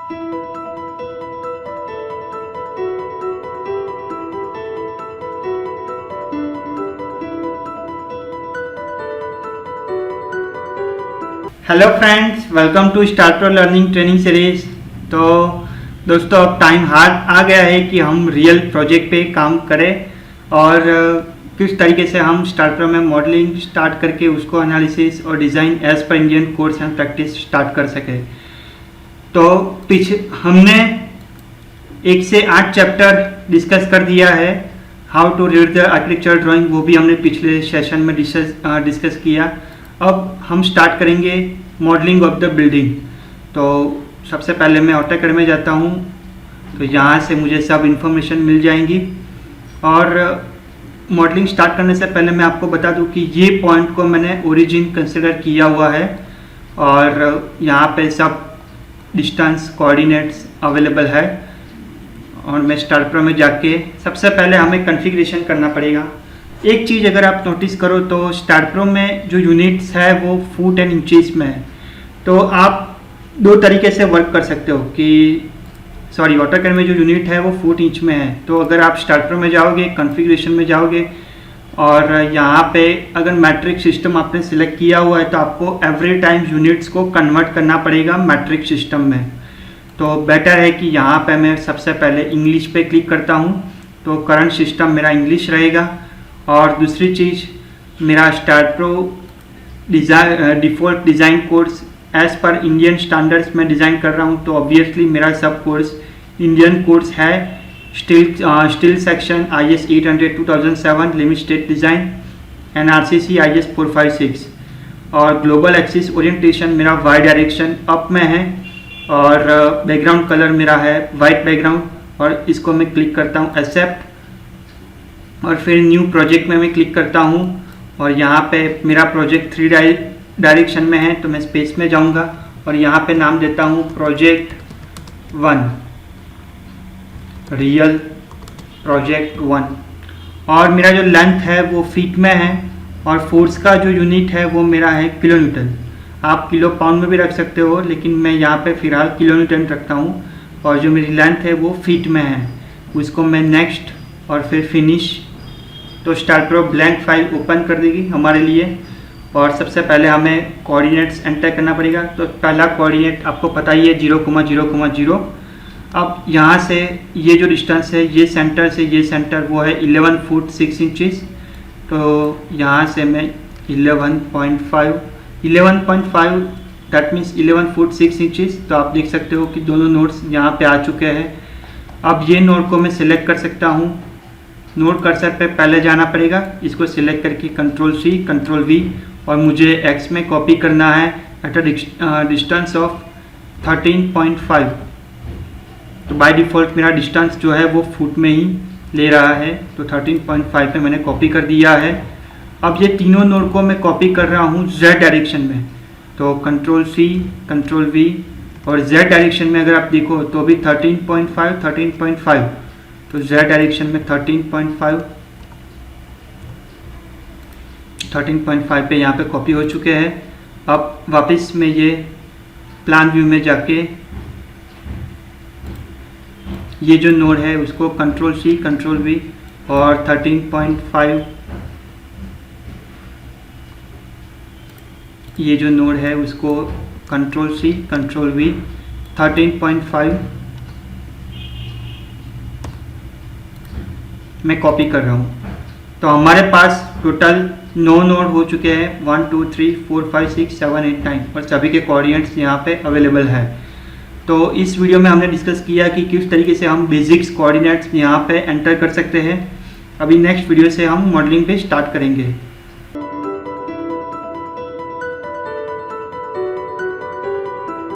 Hello friends, welcome to start pro learning training series. तो दोस्तों, अब टाइम आ गया है कि हम रियल प्रोजेक्ट पे काम करें और किस तरीके से हम स्टार्ट प्रो में मॉडलिंग स्टार्ट करके उसको एनालिसिस और design as per Indian course and practice start कर सके। तो पीछे हमने 1 से 8 चैप्टर डिस्कस कर दिया है। How to read the architecture drawing, वो भी हमने पिछले सेशन में डिस्कस किया। अब हम स्टार्ट करेंगे मॉडलिंग ऑफ द बिल्डिंग। तो सबसे पहले मैं ऑटोकैड में जाता हूँ, तो यहाँ से मुझे सब इन्फॉर्मेशन मिल जाएंगी। और मॉडलिंग स्टार्ट करने से पहले मैं आपको बता दूँ कि ये पॉइंट को मैंने ओरिजिन कंसिडर किया हुआ है और यहाँ पे सब डिस्टेंस कोऑर्डिनेट्स अवेलेबल है। और मैं स्टार्ट प्रो में जाके सबसे पहले हमें कॉन्फ़िगरेशन करना पड़ेगा। एक चीज़ अगर आप नोटिस करो तो स्टार्ट प्रो में जो यूनिट्स है वो फुट एंड इंचेस में है। तो आप 2 तरीके से वर्क कर सकते हो कि ऑटोकैड में जो यूनिट है वो फुट इंच में है। तो अगर आप स्टार्ट प्रो में जाओगे, कॉन्फ़िगरेशन में जाओगे और यहाँ पे अगर मैट्रिक सिस्टम आपने सिलेक्ट किया हुआ है तो आपको एवरी टाइम यूनिट्स को कन्वर्ट करना पड़ेगा मैट्रिक सिस्टम में। तो बेटर है कि यहाँ पे मैं सबसे पहले इंग्लिश पे क्लिक करता हूँ, तो करंट सिस्टम मेरा इंग्लिश रहेगा। और दूसरी चीज़, मेरा start pro default design course as per Indian standards में डिज़ाइन कर रहा हूँ, तो ऑब्वियसली मेरा सब कोर्स इंडियन कोर्स है। Steel section IS 800-2007 limit state design, NRCC IS 456 और ग्लोबल एक्सिस ओरिएंटेशन मेरा वाई डायरेक्शन अप में है और बैकग्राउंड कलर मेरा है वाइट बैकग्राउंड। और इसको मैं क्लिक करता हूँ एक्सेप्ट और फिर न्यू प्रोजेक्ट में मैं क्लिक करता हूँ और यहाँ पे मेरा प्रोजेक्ट 3 डायरेक्शन में है, तो मैं स्पेस में जाऊँगा और यहाँ पे नाम देता हूँ प्रोजेक्ट 1, रियल प्रोजेक्ट 1। और मेरा जो लेंथ है वो फीट में है और फोर्स का जो यूनिट है वो मेरा है किलो न्यूटन। आप किलो पाउंड में भी रख सकते हो, लेकिन मैं यहाँ पे फ़िलहाल किलो न्यूटन रखता हूँ। और जो मेरी लेंथ है वो फीट में है, उसको मैं नेक्स्ट और फिर फिनिश। तो start pro blank file open कर देगी हमारे लिए। और सबसे पहले हमें कोऑर्डिनेट्स एंटर करना पड़ेगा। तो पहला कोऑर्डिनेट आपको पता ही है 0,0,0। अब यहाँ से ये जो डिस्टेंस है, ये सेंटर से ये सेंटर वो है 11 फुट 6 इंचेस। तो यहाँ से मैं 11.5 दैट मीन्स 11 फुट 6 इंचेस। तो आप देख सकते हो कि दोनों नोड्स यहाँ पे आ चुके हैं। अब ये नोड को मैं सिलेक्ट कर सकता हूँ। नोड कर्सर पे पहले जाना पड़ेगा, इसको सिलेक्ट करके Ctrl+C Ctrl+V और मुझे X में कॉपी करना है एट अ डिस्टेंस ऑफ 13.5। तो बाय डिफ़ॉल्ट मेरा डिस्टेंस जो है वो फुट में ही ले रहा है, तो 13.5 पे मैंने कॉपी कर दिया है। अब ये तीनों नोड को मैं कॉपी कर रहा हूँ Z डायरेक्शन में, तो Ctrl+C Ctrl+V और Z डायरेक्शन में अगर आप देखो तो अभी 13.5 तो Z डायरेक्शन में 13.5 पे यहाँ पे कॉपी हो चुके हैं। अब वापस में ये प्लान व्यू में जाके ये जो नोड है उसको Ctrl+C Ctrl+V और 13.5 ये जो नोड है उसको Ctrl+C Ctrl+V 13.5 मैं कॉपी कर रहा हूँ। तो हमारे पास टोटल 9 नोड हो चुके हैं, 1 2 3 4 5 6 7 8 9 और सभी के कोऑर्डिनेट्स यहाँ पे अवेलेबल है। तो इस वीडियो में हमने डिस्कस किया कि किस तरीके से हम बेसिक्स कोऑर्डिनेट्स यहाँ पे एंटर कर सकते हैं। अभी नेक्स्ट वीडियो से हम मॉडलिंग पे स्टार्ट करेंगे।